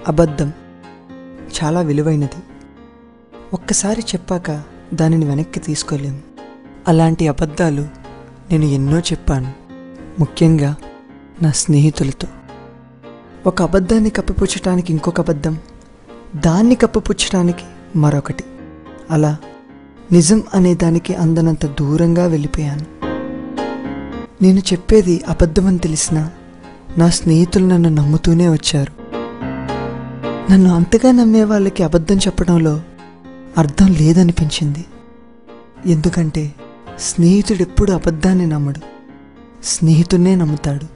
అబద్ధం చాలా విలువైనది. ఒక్కసారి చెప్పాక దానిని వెనక్కి తీసుకోలేము. అలాంటి అబద్ధాలు నేను ఎన్నో చెప్పాను, ముఖ్యంగా నా స్నేహితులతో. ఒక అబద్ధాన్ని కప్పిపుచ్చటానికి ఇంకొక అబద్ధం, దాన్ని కప్పిపుచ్చటానికి మరొకటి, అలా నిజం అనే దానికి అందనంత దూరంగా వెళ్ళిపోయాను. నేను చెప్పేది అబద్ధమని తెలిసినా నా స్నేహితులు నన్ను నమ్ముతూనే వచ్చారు. నన్ను అంతగా నమ్మే వాళ్ళకి అబద్ధం చెప్పడంలో అర్థం లేదనిపించింది. ఎందుకంటే స్నేహితుడెప్పుడు అబద్ధాన్ని నమ్మడు, స్నేహితుడినే నమ్ముతాడు.